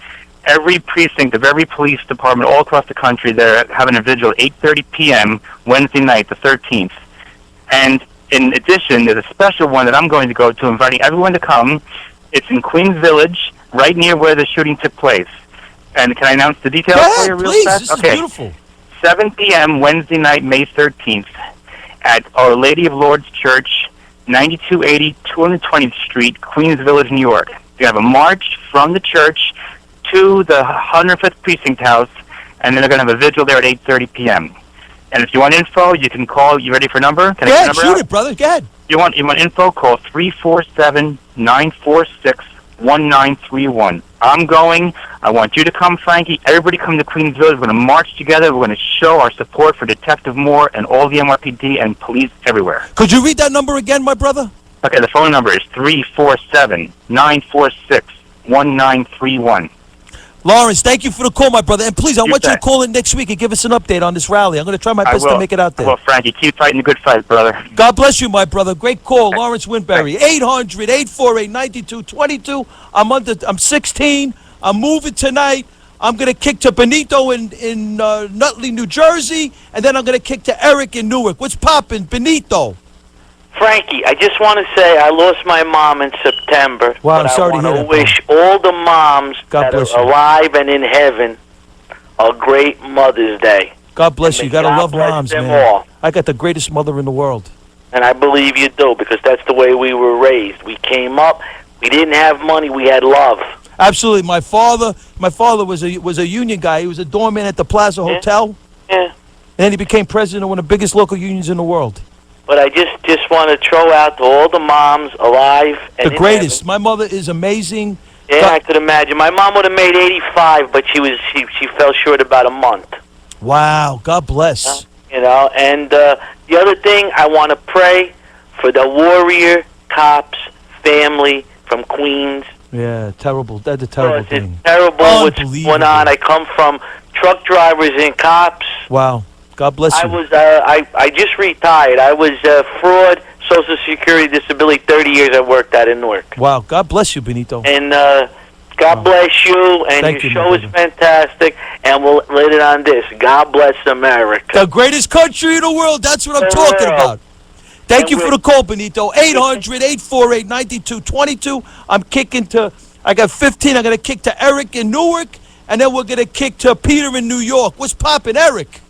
Every precinct of every police department all across the country, they're having a vigil at 8:30 p.m. Wednesday night, the 13th. And in addition, there's a special one that I'm going to go to, inviting everyone to come. It's in Queens Village, right near where the shooting took place. And can I announce the details for you real please. fast? This is beautiful. 7 p.m. Wednesday night, May 13th, at Our Lady of Lourdes Church, 9280 220th Street, Queens Village, New York. You have a march from the church to the 105th Precinct House, and then they're going to have a vigil there at 8:30 p.m. And if you want info, you can call. You ready for a number? Can I get a number shoot out? it, brother. Go ahead. You want info? Call 347-946-1931. I'm going. I want you to come, Frankie. Everybody come to Queens Village. We're going to march together. We're going to show our support for Detective Moore and all the NYPD and police everywhere. Could you read that number again, my brother? Okay, the phone number is 347-946-1931. Lawrence, thank you for the call, my brother. And please, I want you to call in next week and give us an update on this rally. I'm going to try my best to make it out there. Well, Frankie, keep fighting the good fight, brother. God bless you, my brother. Great call, Lawrence Winberry. 800-848-9222. I'm 16. I'm moving tonight. I'm going to kick to Benito in Nutley, New Jersey, and then I'm going to kick to Eric in Newark. What's poppin', Benito? Frankie, I just want to say I lost my mom in September. Wow, but I'm sorry to hear I that, want to wish all the moms that bless are you. alive and in heaven a great Mother's Day. God bless you. You got to love bless moms, them man. all. I got the greatest mother in the world. And I believe you do, because that's the way we were raised. We came up, we didn't have money, we had love. Absolutely. My father was a union guy. He was a doorman at the Plaza Hotel. Yeah. And then he became president of one of the biggest local unions in the world. But I just want to throw out to all the moms alive and The greatest. My mother is amazing. Yeah, I could imagine. My mom would have made 85, but she fell short about a month. Wow. God bless. And the other thing, I want to pray for the warrior cops family from Queens. Yeah, terrible. That's a terrible thing. It's terrible what's going on. I come from truck drivers and cops. Wow. God bless you. I just retired. I was fraud, Social Security, disability, 30 years I worked at in Newark. Wow. God bless you, Benito. And God bless you, and Thank your you, show my is fantastic. And we'll let it on this. God bless America. The greatest country in the world. That's what I'm talking about. Thank you for the call, Benito. 800-848-9222. I'm kicking to, I got 15. I'm going to kick to Eric in Newark. and then we're going to kick to Peter in New York. What's poppin', Eric?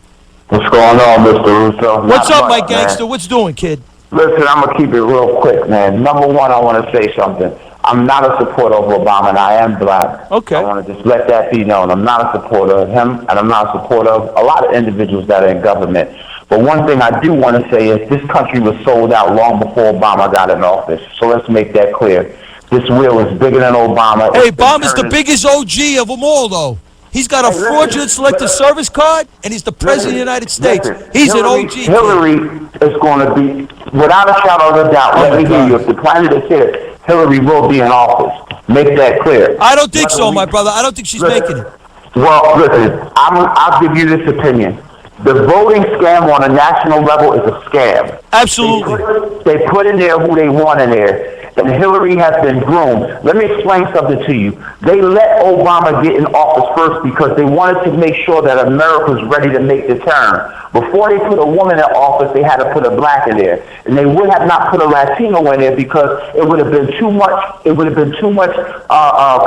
What's going on, Mr. Russo? What's Not up, my much, gangster? man. What's doing, kid? Listen, I'm going to keep it real quick, man. Number one, I want to say something. I'm not a supporter of Obama, and I am black. Okay. I want to just let that be known. I'm not a supporter of him, and I'm not a supporter of a lot of individuals that are in government. But one thing I do want to say is this country was sold out long before Obama got in office. So let's make that clear. This wheel is bigger than Obama. Hey, Obama's the biggest OG of them all, though. He's got a fraudulent selective service card, and he's the president of the United States. He's an OG. Hillary is going to be, without a shadow of a doubt, let me hear you. If the planet is here, Hillary will be in office. Make that clear. I don't think so, my brother. I don't think she's making it. Well, listen, I'll give you this opinion. The voting scam on a national level is a scam. Absolutely. They put in there who they want in there. And Hillary has been groomed. Let me explain something to you. They let Obama get in office first because they wanted to make sure that America was ready to make the turn. Before they put a woman in office, they had to put a black in there. And they would have not put a Latino in there because it would have been too much,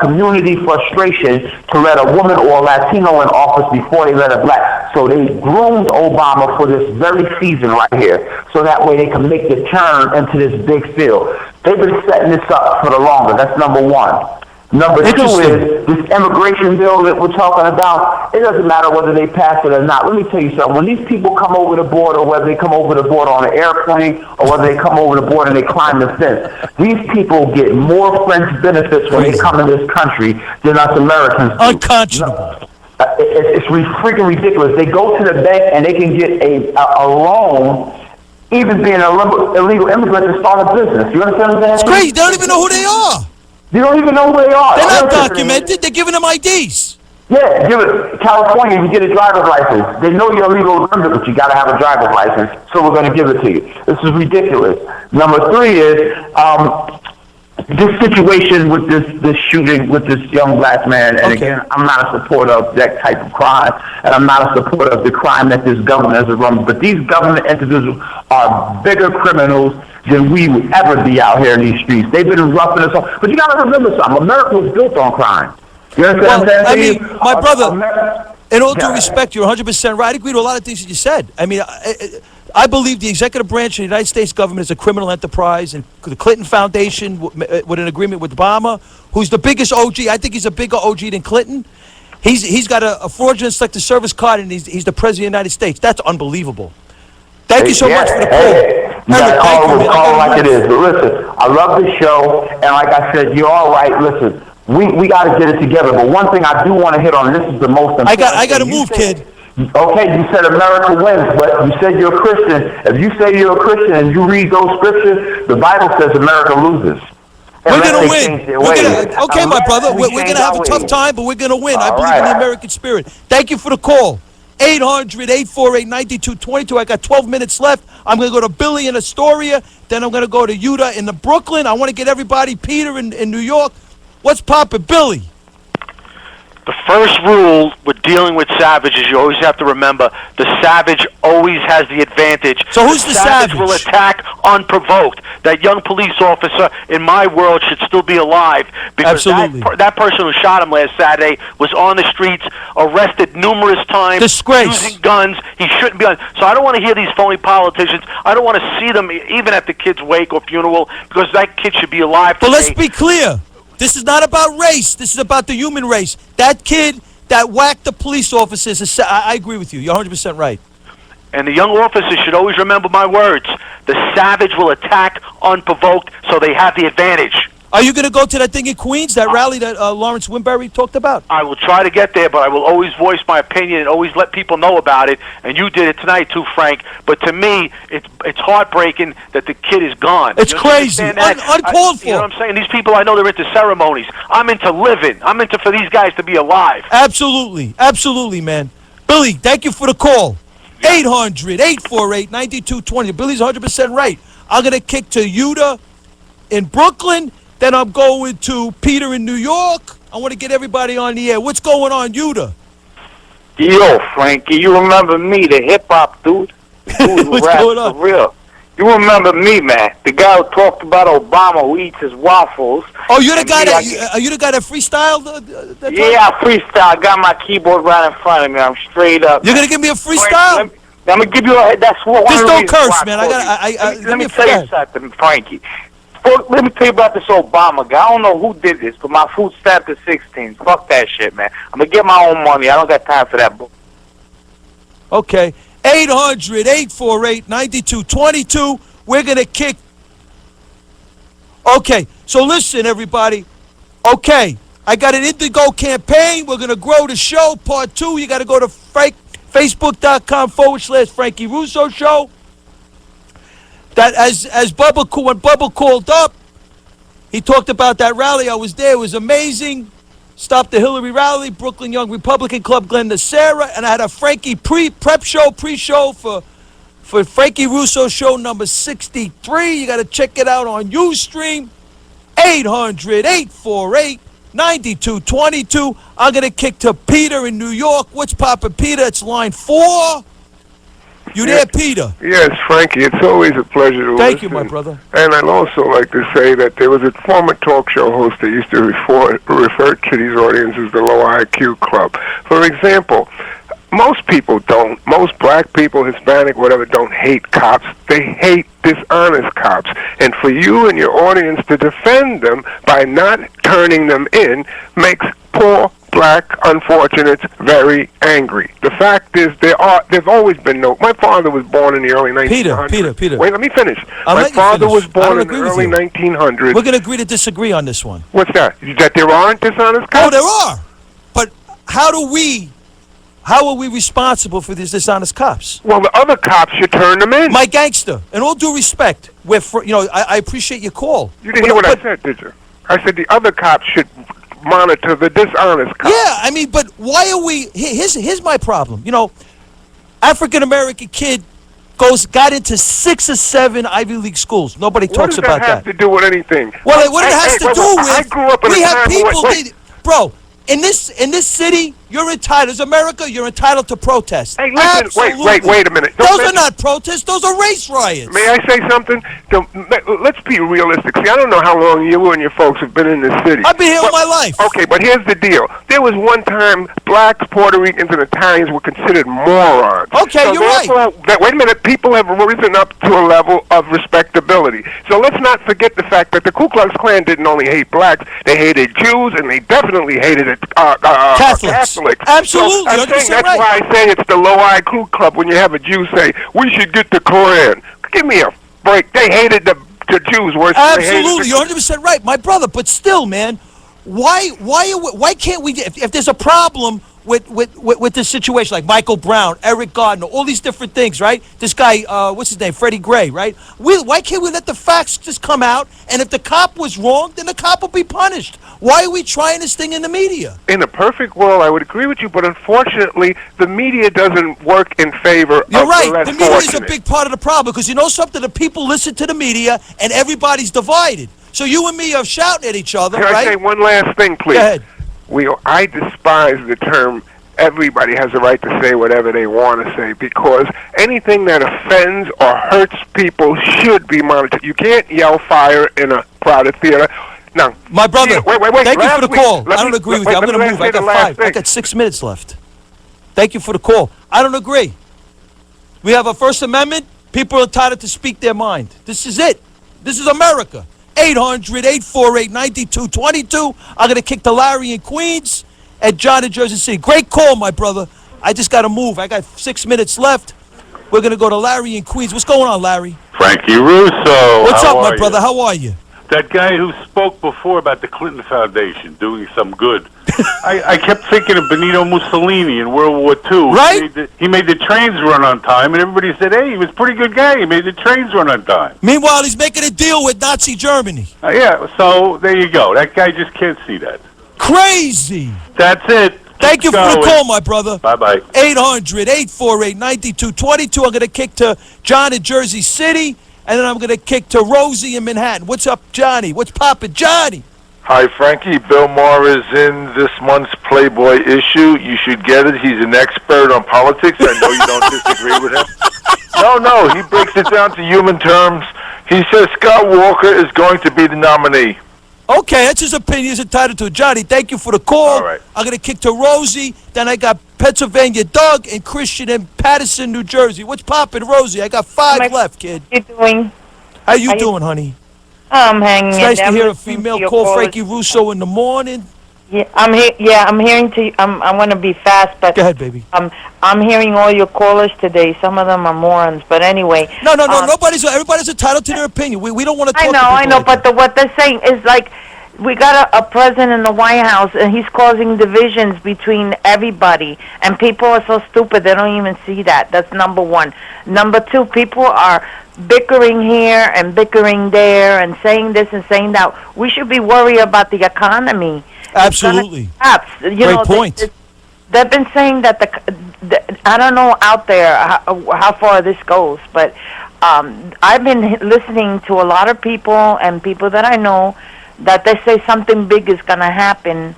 community frustration to let a woman or a Latino in office before they let a black. So they groomed Obama for this very season right here. So that way they can make the turn into this big field. They've been setting this up for the longer. That's number one. Number two is this immigration bill that we're talking about. It doesn't matter whether they pass it or not. Let me tell you something. When these people come over the border, whether they come over the border on an airplane or whether they come over the border and they climb the fence, these people get more French benefits when they come in this country than us Americans do. Unconscionable. It's freaking ridiculous. They go to the bank and they can get a loan, even being an illegal immigrant, to start a business. You understand what I'm saying? It's crazy. They don't even know who they are. You don't even know who they are. They're not documented. They're giving them IDs. Yeah, give it. California, you get a driver's license. They know you're a legal immigrant, but you got to have a driver's license, so we're going to give it to you. This is ridiculous. Number three is this situation with this shooting with this young black man. And again, I'm not a supporter of that type of crime, and I'm not a supporter of the crime that this government has run. But these government individuals are bigger criminals than we would ever be out here in these streets. They've been roughing us off. But you got to remember something. America was built on crime. You understand what I'm saying? I mean, my brother, in all due respect, you're 100% right. I agree to a lot of things that you said. I mean, I believe the executive branch of the United States government is a criminal enterprise, and the Clinton Foundation, with an agreement with Obama, who's the biggest OG. I think he's a bigger OG than Clinton. He's got a fraudulent selective service card, and he's the president of the United States. That's unbelievable. Thank you so much for the call. You got to call it like it is. But listen, I love this show, and like I said, you're all right. Listen, we got to get it together. But one thing I do want to hit on, and this is the most important. I got to move, kid. Okay, you said America wins, but you said you're a Christian. If you say you're a Christian and you read those scriptures, the Bible says America loses. We're going to win. Okay, my brother, we're going to have a tough time, but we're going to win. I believe in the American spirit. Thank you for the call. 800-848-9222. I got 12 minutes left. I'm going to go to Billy in Astoria. Then I'm going to go to Utah in the Brooklyn. I want to get everybody, Peter in New York. What's poppin', Billy? The first rule with dealing with savages, you always have to remember, the savage always has the advantage. So who's the savage? Will attack unprovoked. That young police officer, in my world, should still be alive. Because that person who shot him last Saturday was on the streets, arrested numerous times. Disgrace. Using guns. He shouldn't be on. So I don't want to hear these phony politicians. I don't want to see them even at the kid's wake or funeral, because that kid should be alive today. But let's be clear. This is not about race. This is about the human race. That kid that whacked the police officers, I agree with you. You're 100% right. And the young officers should always remember my words. The savage will attack unprovoked, so they have the advantage. Are you going to go to that thing in Queens, that rally that Lawrence Winberry talked about? I will try to get there, but I will always voice my opinion and always let people know about it. And you did it tonight too, Frank. But to me, it's heartbreaking that the kid is gone. It's crazy. Uncalled for. You know what I'm saying? These people, I know they're into ceremonies. I'm into living. I'm into for these guys to be alive. Absolutely. Absolutely, man. Billy, thank you for the call. 800-848-9220. Billy's 100% right. I'm going to kick to Utah in Brooklyn. Then I'm going to Peter in New York. I want to get everybody on the air. What's going on, Utah? Yo, Frankie, you remember me, the hip-hop dude? The dude who raps for real. You remember me, man? The guy who talked about Obama who eats his waffles. Oh, you're the guy that you the guy that freestyled? Yeah, I freestyle. I got my keyboard right in front of me. I'm straight up. You're gonna give me a freestyle? I'm gonna give you a. That's one. Just of the don't reasons curse, why man. Let me tell you something, Frankie. Let me tell you about this Obama guy. I don't know who did this, but my food stamped at 16. Fuck that shit, man. I'm gonna get my own money. I don't got time for that bull. Okay. 800-848-9222. We're going to kick. Okay. So listen, everybody. Okay. I got an Indigo campaign. We're going to grow the show. Part 2. You got to go to Facebook.com/Frankie Russo Show. That as Bubba, when Bubba called up, he talked about that rally. I was there. It was amazing. Stopped the Hillary rally, Brooklyn Young Republican Club, Glenn Sarah, and I had a Frankie pre-show for Frankie Russo show number 63. You got to check it out on Ustream. 800-848-9222. I'm going to kick to Peter in New York. What's poppin', Peter? It's line 4. You there, Peter? Yes, Frankie. It's always a pleasure to Thank you, listen. my brother. And I'd also like to say that there was a former talk show host that used to refer to these audiences as the low IQ club. For example, most black people, Hispanic, whatever, don't hate cops. They hate dishonest cops. And for you and your audience to defend them by not turning them in makes poor black unfortunates very angry. The fact is, there've always been no. My father was born in the early 1900s. Peter. Wait, let me finish. I'll My let you father finish. was born in the early 1900s. We're going to agree to disagree on this one. What's that? That there aren't dishonest cops? Oh, there are. But how are we responsible for these dishonest cops? Well, the other cops should turn them in. My gangster, in all due respect, I appreciate your call. You didn't hear what I said, did you? I said the other cops should monitor the dishonest cops. Yeah, I mean, but why are we? Here's my problem. African American kid got into 6 or 7 Ivy League schools. Nobody talks about that. What does that have to do with anything? Well, what it has to do with, I grew up in we a have time people. Bro, in this city, you're entitled. As America, you're entitled to protest. Hey, listen, Absolutely. wait a minute. Those are not protests. Those are race riots. May I say something? Let's be realistic. See, I don't know how long you and your folks have been in this city. I've been here all my life. Okay, but here's the deal. There was one time blacks, Puerto Ricans, and Italians were considered morons. Okay, so you're right. Wait a minute. People have risen up to a level of respectability. So let's not forget the fact that the Ku Klux Klan didn't only hate blacks. They hated Jews, and they definitely hated Catholics. Absolutely. So I'm saying that's why I say it's the low IQ club when you have a Jew say, we should get the Koran. Give me a break. They hated the Jews worse than they hated Absolutely. You're 100% right, my brother. But still, man, why can't we, if there's a problem with this situation, like Michael Brown, Eric Gardner, all these different things, right? This guy, what's his name, Freddie Gray, right? Why can't we let the facts just come out, and if the cop was wrong, then the cop will be punished? Why are we trying this thing in the media? In a perfect world, I would agree with you, but unfortunately, the media doesn't work in favor You're of right. the less The media is a fortunate. big part of the problem, because you know something? The people listen to the media, and everybody's divided. So you and me are shouting at each other, Can right? I say one last thing, please? Go ahead. I despise the term everybody has a right to say whatever they want to say, because anything that offends or hurts people should be monitored. You can't yell fire in a crowded theater. Now, my brother, wait. thank you for the call. Let I don't me- agree with wait, you. I'm let going me to move. say I the got last 5. I thing. got 6 minutes left. Thank you for the call. I don't agree. We have a First Amendment. People are entitled to speak their mind. This is it. This is America. 800-848-9222. I'm going to kick to Larry in Queens and John in Jersey City. Great call, my brother. I just got to move. I got 6 minutes left. We're going to go to Larry in Queens. What's going on, Larry? Frankie Russo. What's how up, are my brother? you? How are you? That guy who spoke before about the Clinton Foundation doing some good. I kept thinking of Benito Mussolini in World War II. Right? He made the trains run on time, and everybody said, hey, he was a pretty good guy. He made the trains run on time. Meanwhile, he's making a deal with Nazi Germany. Yeah, so there you go. That guy just can't see that. Crazy. That's it. Thank you for the call, my brother. Bye-bye. 800-848-9222. I'm going to kick to John in Jersey City, and then I'm going to kick to Rosie in Manhattan. What's up, Johnny? What's poppin', Johnny? Hi, Frankie. Bill Maher is in this month's Playboy issue. You should get it. He's an expert on politics. I know you don't disagree with him. No, he breaks it down to human terms. He says Scott Walker is going to be the nominee. Okay, that's his opinion. He's entitled to it. Johnny, thank you for the call. All right. I'm going to kick to Rosie. Then I got Pennsylvania Doug and Christian in Paterson, New Jersey. What's poppin', Rosie? I got 5 left, kid. How you doing? How you doing, honey? I'm hanging It's in nice there. to I'm hear a listening to female your call callers. Frankie Russo in the morning. Yeah, I'm hearing to. I want to be fast, but go ahead, baby. I'm hearing all your callers today. Some of them are morons, but anyway. No. Everybody's entitled to their opinion. We don't want to talk. I know, but what they're saying is like, we got a president in the White House, and he's causing divisions between everybody. And people are so stupid, they don't even see that. That's number one. Number two, people are bickering here and bickering there and saying this and saying that. We should be worried about the economy. Absolutely. Great point. They've been saying that I don't know out there how far this goes, but I've been listening to a lot of people and people that I know that they say something big is going to happen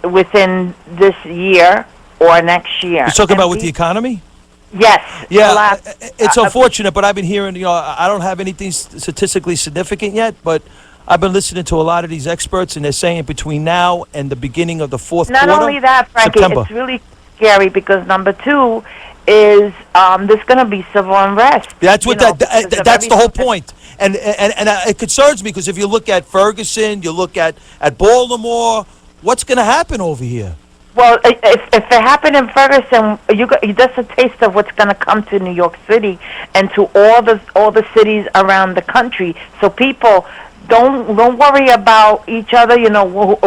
within this year or next year. You're talking about with the economy? Yes. Yeah, it's unfortunate, but I've been hearing, I don't have anything statistically significant yet, but I've been listening to a lot of these experts, and they're saying between now and the beginning of the fourth quarter, Not only that, Frankie, September. it's really scary because number two is there's going to be civil unrest. That's what that's the whole point. And it concerns me because if you look at Ferguson, you look at Baltimore, what's going to happen over here? Well, if it happened in Ferguson, that's a taste of what's going to come to New York City and to all the cities around the country. So people don't worry about each other.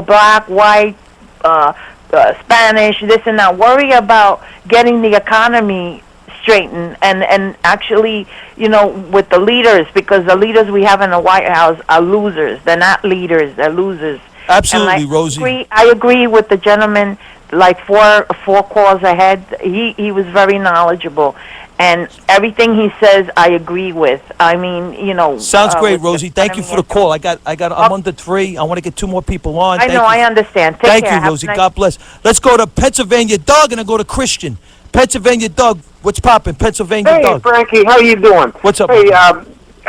Black, white, Spanish, this and that. Worry about getting the economy straightened and actually, with the leaders, because the leaders we have in the White House are losers. They're not leaders. They're losers. Absolutely, Rosie. I agree with the gentleman. Like four calls ahead, he was very knowledgeable, and everything he says, I agree with. I mean, Sounds great, Rosie. Thank you for the call. I'm under 3. I want to get 2 more people on. I understand. Thank you, Rosie. God bless. Let's go to Pennsylvania Doug and then go to Christian. Pennsylvania Doug, what's poppin'? Pennsylvania Doug. Hey, Frankie, how you doing? What's up? Hey,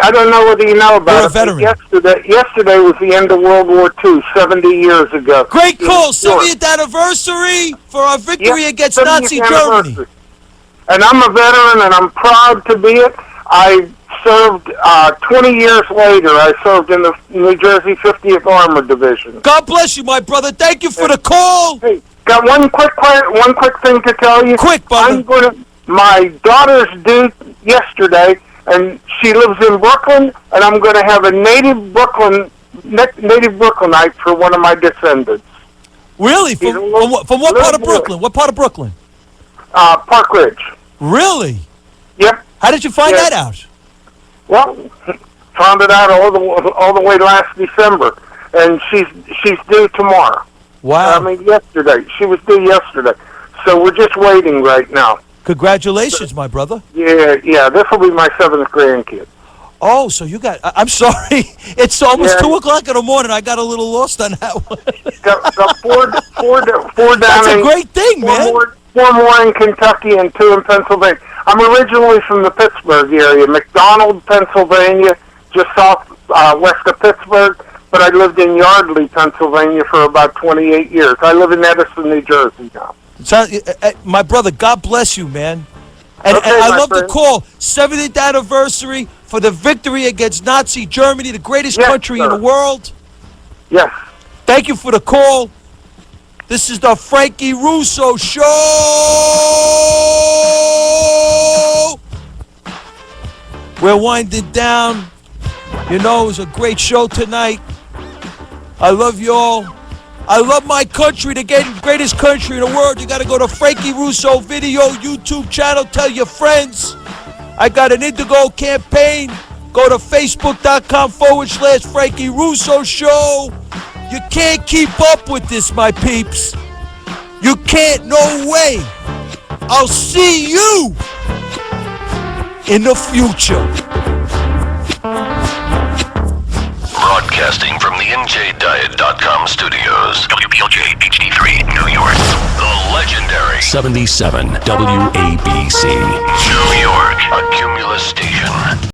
I don't know whether you know about it. veteran. Yesterday was the end of World War II, 70 years ago. Great call. 70th anniversary for our victory against Nazi Germany. And I'm a veteran, and I'm proud to be it. I served 20 years later. I served in the New Jersey 50th Armored Division. God bless you, my brother. Thank you for the call. Hey, got one quick thing to tell you. Quick, brother. My daughter's due yesterday, and she lives in Brooklyn, and I'm going to have a native Brooklynite for one of my descendants. Really? From what part of Brooklyn? What part of Brooklyn? Park Ridge. Really? Yep. How did you find that out? Well, found it out all the way last December, and she's due tomorrow. Wow. Yesterday. She was due yesterday, so we're just waiting right now. Congratulations, my brother. Yeah. This will be my 7th grandkid. Oh, so you got... I'm sorry. It's almost 2 o'clock in the morning. I got a little lost on that one. Got four down. That's a great thing, man. 4 more in Kentucky and 2 in Pennsylvania. I'm originally from the Pittsburgh area, McDonald, Pennsylvania, just west of Pittsburgh, but I lived in Yardley, Pennsylvania for about 28 years. I live in Edison, New Jersey now. My brother, God bless you, man. And I love the call. 70th anniversary for the victory against Nazi Germany, the greatest country in the world. Yes. Thank you for the call. This is the Frankie Russo Show. We're winding down. It was a great show tonight. I love you all. I love my country, the greatest country in the world. You got to go to Frankie Russo Video YouTube channel. Tell your friends. I got an Indigo campaign. Go to Facebook.com/Frankie Russo Show. You can't keep up with this, my peeps. You can't, no way. I'll see you in the future. Broadcasting from the NJDiet.com studios, WPLJ HD3, New York. The Legendary 77 WABC. New York, a Cumulus station.